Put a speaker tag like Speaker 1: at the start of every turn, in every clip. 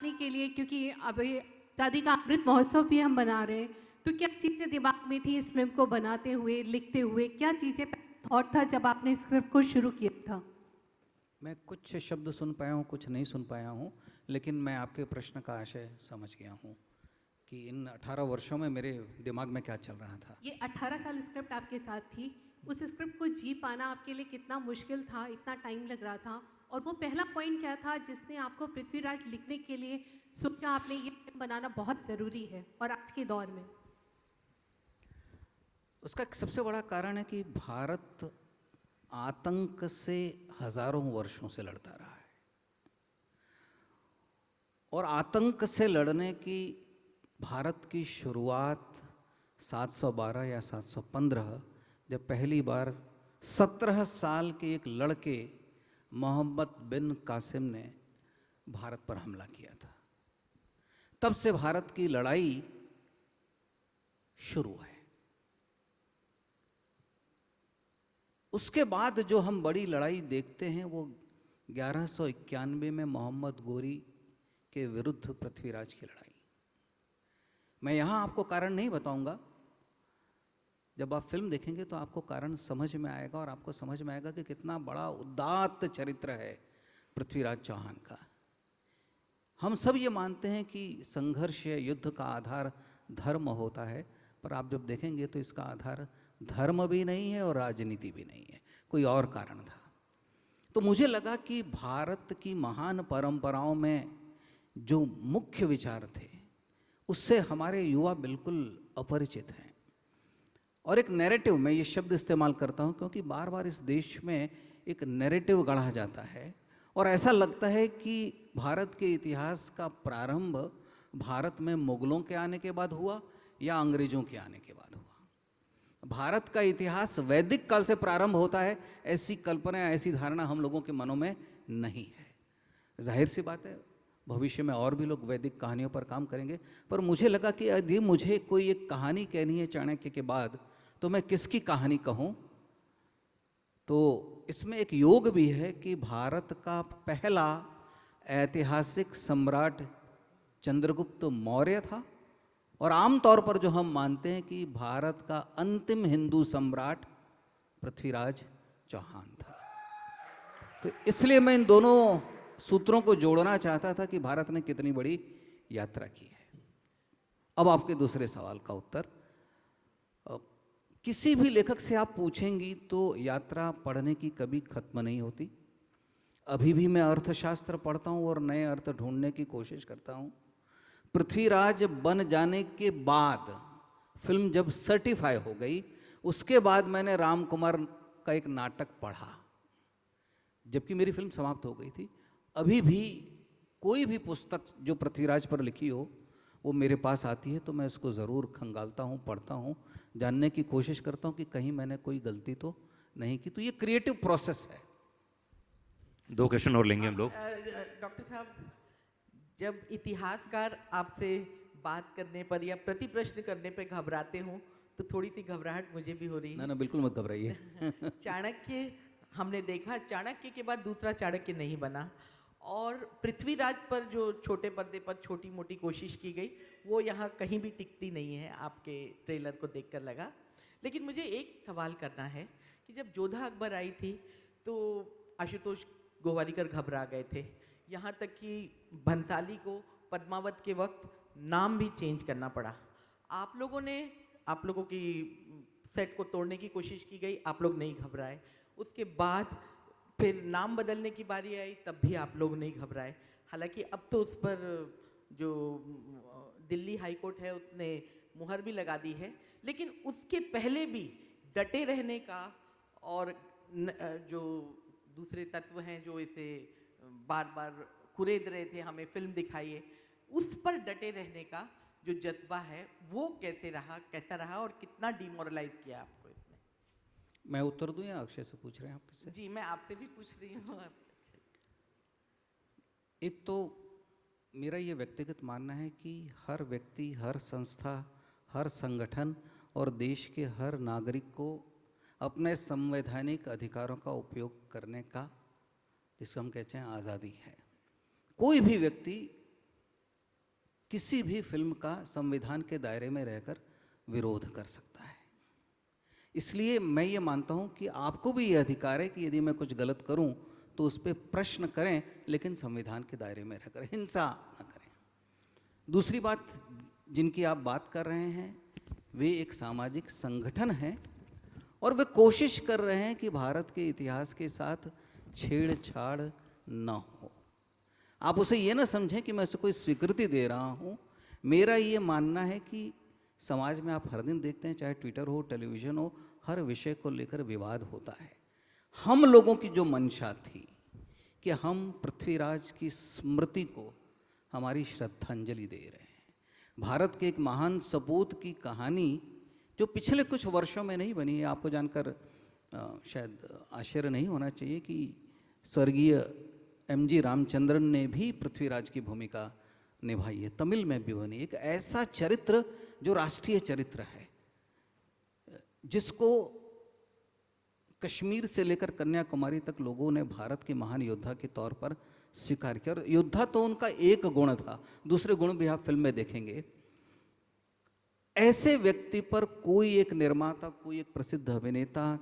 Speaker 1: बनाने के लिए, क्योंकि अभी शादी का अमृत महोत्सव भी हम बना रहे हैं, तो क्या चीज़ें दिमाग में थी इस फिल्म को बनाते हुए, लिखते हुए, क्या चीज़ें थॉट था जब आपने स्क्रिप्ट को शुरू किया था?
Speaker 2: मैं कुछ शब्द सुन पाया हूँ, कुछ नहीं सुन पाया हूँ, लेकिन मैं आपके प्रश्न का आशय समझ गया हूँ कि इन 18 वर्षों में मेरे दिमाग में क्या चल रहा था।
Speaker 1: ये 18 साल स्क्रिप्ट आपके साथ थी, उस स्क्रिप्ट को जी पाना आपके लिए कितना मुश्किल था, इतना टाइम लग रहा था, और वो पहला पॉइंट क्या था जिसने आपको पृथ्वीराज लिखने के लिए सोचा आपने ये फिल्म बनाना बहुत ज़रूरी है और आज के दौर में?
Speaker 2: उसका एक सबसे बड़ा कारण है कि भारत आतंक से हजारों वर्षों से लड़ता रहा है, और आतंक से लड़ने की भारत की शुरुआत 712 या 715, जब पहली बार 17 साल के एक लड़के मोहम्मद बिन कासिम ने भारत पर हमला किया था। तब से भारत की लड़ाई शुरू है। उसके बाद जो हम बड़ी लड़ाई देखते हैं वो 1191 में मोहम्मद गोरी के विरुद्ध पृथ्वीराज की लड़ाई। मैं यहाँ आपको कारण नहीं बताऊंगा, जब आप फिल्म देखेंगे तो आपको कारण समझ में आएगा, और आपको समझ में आएगा कि कितना बड़ा उदात्त चरित्र है पृथ्वीराज चौहान का। हम सब ये मानते हैं कि संघर्ष या युद्ध का आधार धर्म होता है, पर आप जब देखेंगे तो इसका आधार धर्म भी नहीं है और राजनीति भी नहीं है, कोई और कारण था। तो मुझे लगा कि भारत की महान परंपराओं में जो मुख्य विचार थे उससे हमारे युवा बिल्कुल अपरिचित हैं। और एक नैरेटिव, मैं ये शब्द इस्तेमाल करता हूँ क्योंकि बार बार इस देश में एक नैरेटिव गढ़ा जाता है, और ऐसा लगता है कि भारत के इतिहास का प्रारंभ भारत में मुगलों के आने के बाद हुआ या अंग्रेजों के आने के बाद हुआ। भारत का इतिहास वैदिक काल से प्रारंभ होता है, ऐसी कल्पना, ऐसी धारणा हम लोगों के मनों में नहीं है। जाहिर सी बात है, भविष्य में और भी लोग वैदिक कहानियों पर काम करेंगे, पर मुझे लगा कि यदि मुझे कोई एक कहानी कहनी है चाणक्य के बाद, तो मैं किसकी कहानी कहूँ? तो इसमें एक योग भी है कि भारत का पहला ऐतिहासिक सम्राट चंद्रगुप्त मौर्य था, और आमतौर पर जो हम मानते हैं कि भारत का अंतिम हिंदू सम्राट पृथ्वीराज चौहान था। तो इसलिए मैं इन दोनों सूत्रों को जोड़ना चाहता था कि भारत ने कितनी बड़ी यात्रा की है। अब आपके दूसरे सवाल का उत्तर, किसी भी लेखक से आप पूछेंगी तो यात्रा पढ़ने की कभी खत्म नहीं होती। अभी भी मैं अर्थशास्त्र पढ़ता हूँ और नए अर्थ ढूंढने की कोशिश करता हूँ। पृथ्वीराज बन जाने के बाद, फिल्म जब सर्टिफाई हो गई, उसके बाद मैंने राम कुमार का एक नाटक पढ़ा, जबकि मेरी फिल्म समाप्त हो गई थी। अभी भी कोई भी पुस्तक जो पृथ्वीराज पर लिखी हो वो मेरे पास आती है तो मैं उसको ज़रूर खंगालता हूँ, पढ़ता हूँ, जानने की कोशिश करता हूँ कि कहीं मैंने कोई गलती तो नहीं की। तो ये क्रिएटिव प्रोसेस है।
Speaker 3: 2 क्वेश्चन और लेंगे हम लोग।
Speaker 4: डॉक्टर साहब, जब इतिहासकार आपसे बात करने पर या प्रति प्रश्न करने पर घबराते हों तो थोड़ी सी घबराहट मुझे भी हो रही है।
Speaker 2: ना बिल्कुल मत घबराइए।
Speaker 4: चाणक्य हमने देखा, चाणक्य के बाद दूसरा चाणक्य नहीं बना, और पृथ्वीराज पर जो छोटे पर्दे पर छोटी मोटी कोशिश की गई वो यहाँ कहीं भी टिकती नहीं है, आपके ट्रेलर को देखकर लगा। लेकिन मुझे एक सवाल करना है कि जब जोधा अकबर आई थी तो आशुतोष गोवारिकर घबरा गए थे, यहाँ तक कि भंसाली को पद्मावत के वक्त नाम भी चेंज करना पड़ा। आप लोगों की सेट को तोड़ने की कोशिश की गई, आप लोग नहीं घबराए। उसके बाद फिर नाम बदलने की बारी आई, तब भी आप लोग नहीं घबराए। हालांकि अब तो उस पर जो दिल्ली हाई कोर्ट है उसने मुहर भी लगा दी है, लेकिन उसके पहले भी डटे रहने का, और जो दूसरे तत्व हैं जो इसे बार बार कुरेद रहे थे हमें फिल्म दिखाइए, उस पर डटे रहने का जो जज्बा है वो कैसा रहा और कितना डिमोरलाइज किया आपको इसने?
Speaker 2: मैं उत्तर दूं या अक्षय से पूछ रहे हैं आप किससे?
Speaker 4: जी, मैं आपसे भी पूछ रही हूँ।
Speaker 2: एक तो मेरा ये व्यक्तिगत मानना है कि हर व्यक्ति, हर संस्था, हर संगठन और देश के हर नागरिक को अपने संवैधानिक अधिकारों का उपयोग करने का, जिसको हम कहते हैं आज़ादी है। कोई भी व्यक्ति किसी भी फिल्म का संविधान के दायरे में रहकर विरोध कर सकता है। इसलिए मैं ये मानता हूँ कि आपको भी ये अधिकार है कि यदि मैं कुछ गलत करूँ तो उस पर प्रश्न करें, लेकिन संविधान के दायरे में रहकर, हिंसा न करें। दूसरी बात जिनकी आप बात कर रहे हैं वे एक सामाजिक संगठन हैं और वे कोशिश कर रहे हैं कि भारत के इतिहास के साथ छेड़छाड़ न हो। आप उसे ये ना समझें कि मैं उसे कोई स्वीकृति दे रहा हूँ। मेरा ये मानना है कि समाज में आप हर दिन देखते हैं, चाहे ट्विटर हो, टेलीविज़न हो, हर विषय को लेकर विवाद होता है। हम लोगों की जो मंशा थी कि हम पृथ्वीराज की स्मृति को हमारी श्रद्धांजलि दे रहे हैं। भारत के एक महान सपूत की कहानी जो पिछले कुछ वर्षों में नहीं बनी है, आपको जानकर शायद आश्चर्य नहीं होना चाहिए कि स्वर्गीय एम.जी. रामचंद्रन ने भी पृथ्वीराज की भूमिका निभाई है, तमिल में भी बनी। एक ऐसा चरित्र जो राष्ट्रीय चरित्र है, जिसको कश्मीर से लेकर कन्याकुमारी तक लोगों ने भारत के महान योद्धा के तौर पर स्वीकार किया। और योद्धा तो उनका एक गुण था, दूसरे गुण भी आप फिल्म में देखेंगे। ऐसे व्यक्ति पर कोई एक निर्माता, कोई एक प्रसिद्ध अभिनेता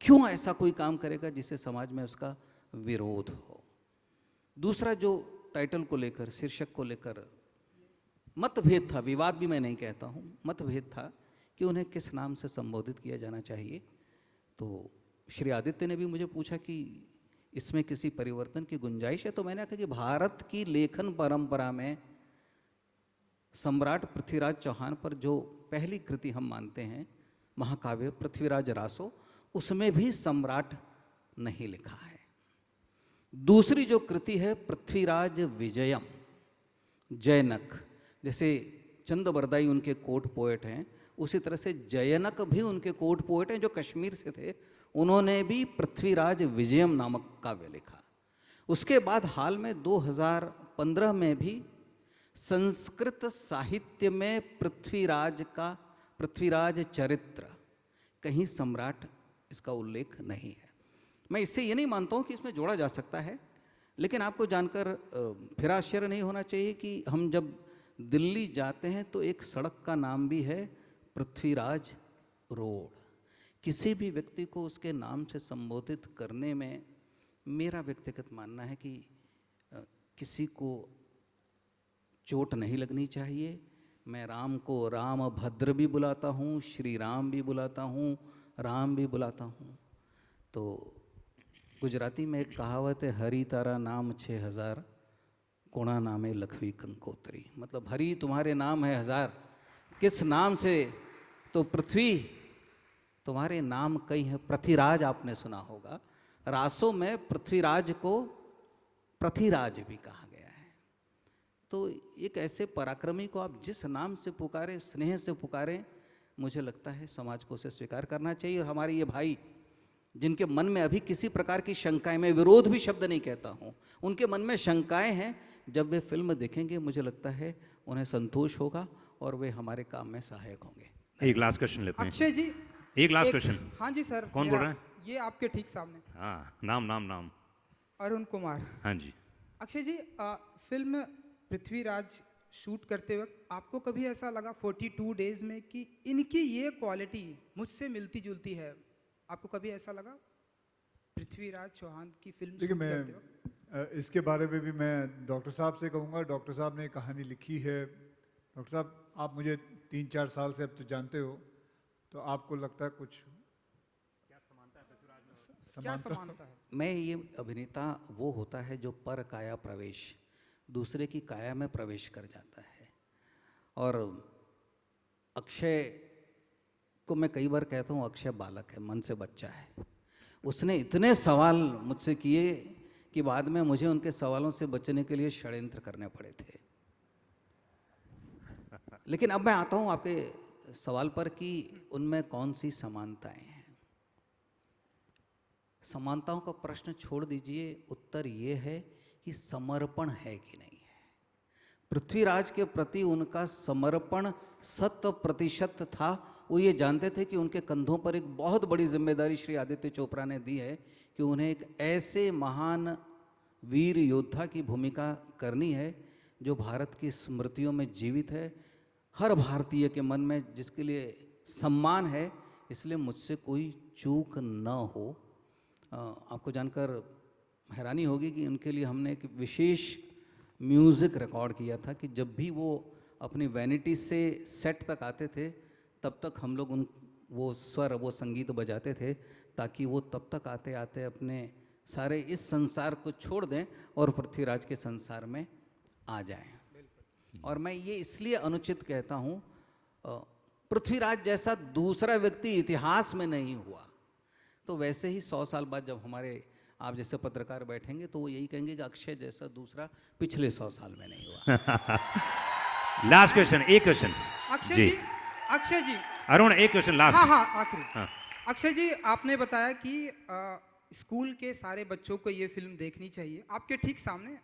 Speaker 2: क्यों ऐसा कोई काम करेगा जिससे समाज में उसका विरोध हो। दूसरा जो टाइटल को लेकर, शीर्षक को लेकर मतभेद था, विवाद भी मैं नहीं कहता हूँ, मतभेद था कि उन्हें किस नाम से संबोधित किया जाना चाहिए। तो श्री आदित्य ने भी मुझे पूछा कि इसमें किसी परिवर्तन की गुंजाइश है, तो मैंने कहा कि भारत की लेखन परंपरा में सम्राट पृथ्वीराज चौहान पर जो पहली कृति हम मानते हैं, महाकाव्य पृथ्वीराज रासो, उसमें भी सम्राट नहीं लिखा है। दूसरी जो कृति है पृथ्वीराज विजयम, जयनक, जैसे चंदबरदाई उनके कोर्ट पोएट हैं, उसी तरह से जयनक भी उनके कोर्ट पोएट हैं जो कश्मीर से थे। उन्होंने भी पृथ्वीराज विजयम नामक काव्य लिखा। उसके बाद हाल में 2015 में भी संस्कृत साहित्य में पृथ्वीराज चरित्र, कहीं सम्राट इसका उल्लेख नहीं है। मैं इससे ये नहीं मानता हूँ कि इसमें जोड़ा जा सकता है, लेकिन आपको जानकर फिर आश्चर्य नहीं होना चाहिए कि हम जब दिल्ली जाते हैं तो एक सड़क का नाम भी है पृथ्वीराज रोड। किसी भी व्यक्ति को उसके नाम से संबोधित करने में मेरा व्यक्तिगत मानना है कि किसी को चोट नहीं लगनी चाहिए। मैं राम को राम भद्र भी बुलाता हूँ, श्री राम भी बुलाता हूँ, राम भी बुलाता हूँ। तो गुजराती में एक कहावत है, हरि तारा नाम 6000 कोणा नामे लखवी कंकोत्री। मतलब हरि तुम्हारे नाम है 1000, किस नाम से? तो पृथ्वी तुम्हारे नाम कई है। पृथ्वीराज आपने सुना होगा, रासों में पृथ्वीराज को पृथ्वीराज भी कहा गया है। तो एक ऐसे पराक्रमी को आप जिस नाम से पुकारें, स्नेह से पुकारें, मुझे लगता है समाज को उसे स्वीकार करना चाहिए। और हमारे ये भाई जिनके मन में अभी किसी प्रकार की शंकाएं, मैं विरोध भी शब्द नहीं कहता हूँ, उनके मन में शंकाएं हैं, जब वे फिल्म देखेंगे मुझे लगता है उन्हें संतोष होगा और वे हमारे काम में सहायक होंगे।
Speaker 3: एक लास्ट क्वेश्चन लेते हैं।
Speaker 5: अक्षय जी,
Speaker 3: एक लास्ट क्वेश्चन।
Speaker 5: हाँ जी सर।
Speaker 3: कौन बोल रहे हैं?
Speaker 5: ये आपके ठीक सामने।
Speaker 3: हाँ, नाम।
Speaker 5: अरुण कुमार।
Speaker 3: हाँ जी।
Speaker 5: अक्षय जी, फिल्म पृथ्वीराज शूट करते वक्त आपको कभी ऐसा लगा 42 डेज में कि इनकी ये क्वालिटी मुझसे मिलती जुलती है? आपको कभी ऐसा लगा पृथ्वीराज चौहान की फिल्म शूट करते वक्त?
Speaker 6: इसके बारे में भी मैं डॉक्टर साहब से कहूँगा। डॉक्टर साहब ने कहानी लिखी है। डॉक्टर साहब, आप मुझे 3-4 साल से अब तो जानते हो, तो आपको लगता है कुछ क्या समानता है पृथ्वीराज में?
Speaker 5: क्या समानता है?
Speaker 2: मैं ये अभिनेता वो होता है जो पर काया प्रवेश, दूसरे की काया में प्रवेश कर जाता है। और अक्षय को मैं कई बार कहता हूँ, अक्षय बालक है, मन से बच्चा है। उसने इतने सवाल मुझसे किए कि बाद में मुझे उनके सवालों से बचने के लिए षड्यंत्र करने पड़े थे। लेकिन अब मैं आता हूँ आपके सवाल पर कि उनमें कौन सी समानताएं हैं। समानताओं का प्रश्न छोड़ दीजिए, उत्तर ये है कि समर्पण है कि नहीं है। पृथ्वीराज के प्रति उनका समर्पण 100% था। वो ये जानते थे कि उनके कंधों पर एक बहुत बड़ी जिम्मेदारी श्री आदित्य चोपड़ा ने दी है कि उन्हें एक ऐसे महान वीर योद्धा की भूमिका करनी है जो भारत की स्मृतियों में जीवित है, हर भारतीय के मन में, जिसके लिए सम्मान है। इसलिए मुझसे कोई चूक न हो। आपको जानकर हैरानी होगी कि उनके लिए हमने एक विशेष म्यूज़िक रिकॉर्ड किया था कि जब भी वो अपनी वैनिटी से सेट तक आते थे तब तक हम लोग वो स्वर, वो संगीत बजाते थे, ताकि वो तब तक आते आते अपने सारे इस संसार को छोड़ दें और पृथ्वीराज के संसार में आ जाएं। और मैं ये इसलिए अनुचित कहता हूँ, पृथ्वीराज जैसा दूसरा व्यक्ति इतिहास में नहीं हुआ। तो वैसे ही 100 साल बाद जब हमारे आप जैसे पत्रकार बैठेंगे तो वो यही कहेंगे कि अक्षय जैसा दूसरा पिछले 100 साल में नहीं हुआ।
Speaker 3: लास्ट क्वेश्चन, एक क्वेश्चन।
Speaker 5: अक्षय जी
Speaker 3: अरुण, एक क्वेश्चन लास्ट।
Speaker 5: हाँ हाँ आखिरी।
Speaker 3: हाँ।
Speaker 5: अक्षय जी, आपने बताया कि स्कूल के सारे बच्चों को ये फिल्म देखनी चाहिए। आपके ठीक सामने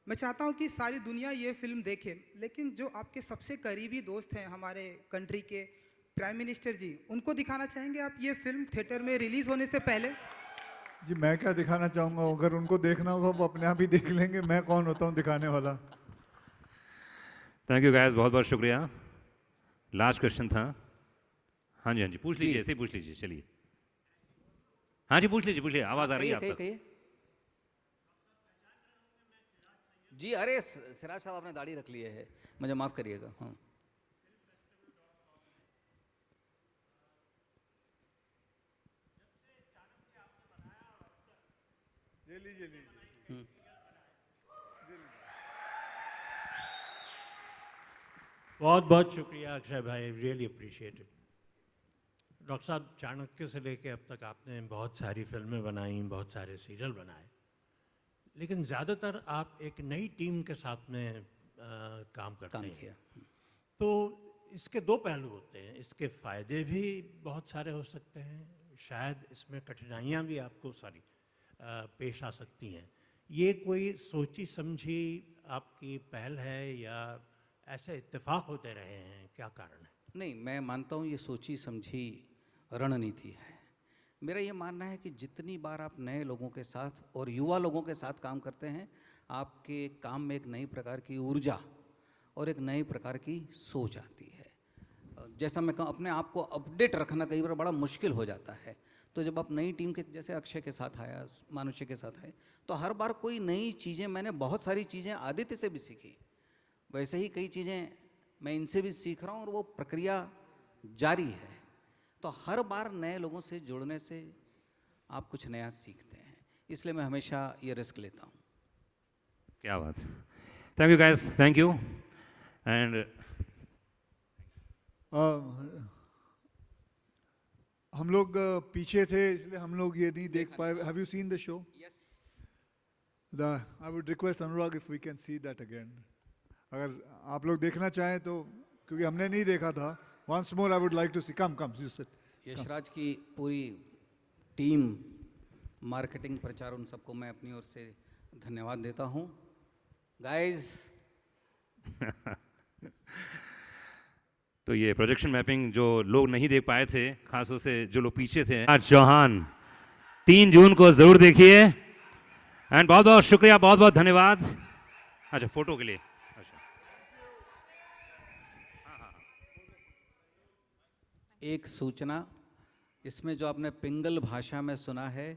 Speaker 5: मैं चाहता हूँ कि सारी दुनिया ये फिल्म देखे, लेकिन जो आपके सबसे करीबी दोस्त हैं हमारे कंट्री के प्राइम मिनिस्टर जी, उनको दिखाना चाहेंगे आप ये फिल्म थिएटर में रिलीज होने से पहले?
Speaker 6: जी मैं क्या दिखाना चाहूँगा, अगर उनको देखना होगा वो अपने आप ही देख लेंगे, मैं कौन होता हूँ दिखाने वाला।
Speaker 3: थैंक यू गाइस, बहुत बहुत शुक्रिया। लास्ट क्वेश्चन था। हाँ जी, हाँ जी, पूछ लीजिए, ऐसे ही पूछ लीजिए, चलिए। हाँ जी, पूछ लीजिए, आवाज़ आ रही है आप तक।
Speaker 2: जी अरे सिराज साहब, आपने दाढ़ी रख ली है, मुझे माफ़ करिएगा। हाँ,
Speaker 6: ले लीजिए।
Speaker 7: बहुत बहुत शुक्रिया अक्षय भाई, रियली अप्रिशिएटेड। डॉक्टर साहब, चाणक्य से लेके अब तक आपने बहुत सारी फिल्में बनाई, बहुत सारे सीरियल बनाए, लेकिन ज़्यादातर आप एक नई टीम के साथ में काम करते हैं।
Speaker 2: किया।
Speaker 7: तो इसके दो पहलू होते हैं, इसके फ़ायदे भी बहुत सारे हो सकते हैं, शायद इसमें कठिनाइयाँ भी आपको पेश आ सकती हैं। ये कोई सोची समझी आपकी पहल है या ऐसे इत्तेफाक होते रहे हैं, क्या कारण है?
Speaker 2: नहीं, मैं मानता हूँ ये सोची समझी रणनीति है। मेरा ये मानना है कि जितनी बार आप नए लोगों के साथ और युवा लोगों के साथ काम करते हैं, आपके काम में एक नई प्रकार की ऊर्जा और एक नई प्रकार की सोच आती है। जैसा मैं कहूँ, अपने आप को अपडेट रखना कई बार बड़ा मुश्किल हो जाता है। तो जब आप नई टीम के, जैसे अक्षय के साथ आया, मानुष्य के साथ आए, तो हर बार कोई नई चीज़ें, मैंने बहुत सारी चीज़ें आदित्य से भी सीखी, वैसे ही कई चीज़ें मैं इनसे भी सीख रहा हूँ और वो प्रक्रिया जारी है। तो हर बार नए लोगों से जुड़ने से आप कुछ नया सीखते हैं, इसलिए मैं हमेशा ये रिस्क लेता हूँ।
Speaker 3: क्या बात। Thank you guys, thank you. And
Speaker 6: हम लोग पीछे थे इसलिए हम लोग ये नहीं देख पाए। Have you seen the show?
Speaker 2: Yes.
Speaker 6: I would request Anurag if we can see that again, अगर आप लोग देखना चाहें तो, क्योंकि हमने नहीं देखा था। Once more I would like to see. Come you sit.
Speaker 2: Yashraj की पूरी टीम, मार्केटिंग, प्रचार, उन सबको मैं अपनी ओर से धन्यवाद देता हूँ। गाइस,
Speaker 3: तो ये प्रोजेक्शन मैपिंग जो लोग नहीं देख पाए थे, खासतौर से जो लोग पीछे थे, आज चौहान 3 जून को जरूर देखिए। एंड बहुत बहुत शुक्रिया, बहुत बहुत धन्यवाद। अच्छा, फोटो के लिए। अच्छा,
Speaker 2: एक सूचना, इसमें जो आपने पिंगल भाषा में सुना है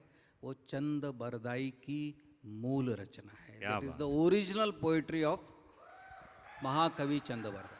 Speaker 2: वो चंद बरदाई की मूल रचना है।
Speaker 3: क्या
Speaker 2: दैट इज
Speaker 3: बात
Speaker 2: द ओरिजिनल पोएट्री ऑफ महाकवि चंद बरदाई।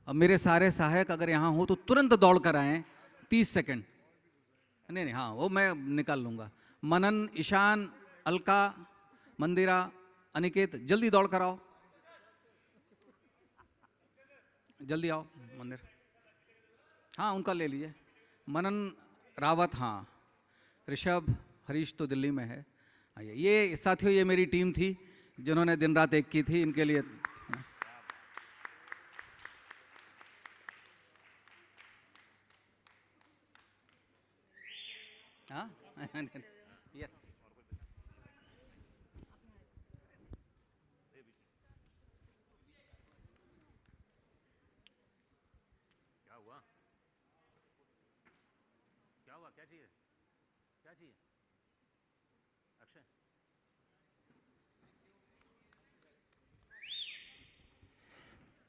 Speaker 2: अब मेरे सारे सहायक अगर यहाँ हो तो तुरंत दौड़ कर आएँ, 30 सेकंड। नहीं नहीं, हाँ वो मैं निकाल लूँगा। मनन, ईशान, अलका, मंदिरा, अनिकेत, जल्दी दौड़ कर आओ, जल्दी आओ मंदिर। हाँ उनका ले लीजिए। मनन रावत, हाँ। ऋषभ, हरीश तो दिल्ली में है। आइए, ये साथियों ये मेरी टीम थी जिन्होंने दिन रात एक की थी, इनके लिए। हाँ यस।
Speaker 3: क्या हुआ? क्या चाहिए? क्या चाहिए? Akshay,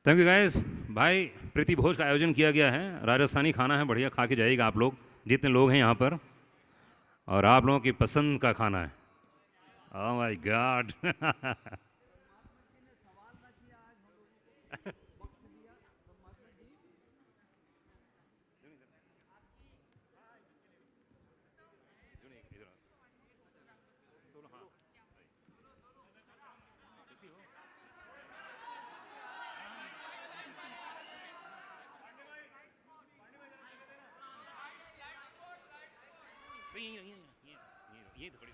Speaker 3: thank you guys. भाई प्रीति भोज का आयोजन किया गया है, राजस्थानी खाना है, बढ़िया खा के जाइएगा आप लोग जितने लोग हैं यहाँ पर, और आप लोगों की पसंद का खाना है। Oh my God. ये तो बड़ी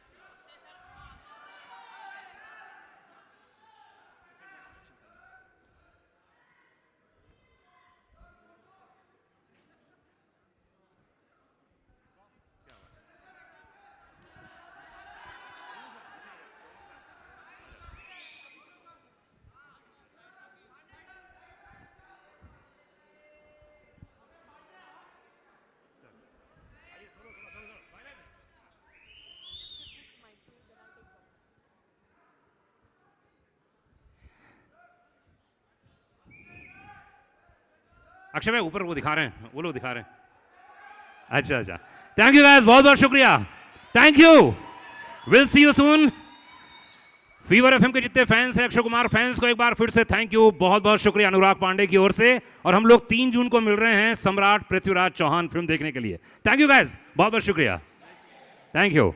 Speaker 3: अक्षय भाई ऊपर वो दिखा रहे हैं, वो लोग दिखा रहे हैं। अच्छा अच्छा, थैंक यू गाइस, बहुत बहुत शुक्रिया, thank you, will see you soon. Fever FM के जितने फैंस हैं, अक्षय कुमार फैंस को एक बार फिर से थैंक यू, बहुत बहुत शुक्रिया अनुराग पांडे की ओर से। और हम लोग 3 जून को मिल रहे हैं सम्राट पृथ्वीराज चौहान फिल्म देखने के लिए। थैंक यू गाइस, बहुत बहुत शुक्रिया, थैंक यू।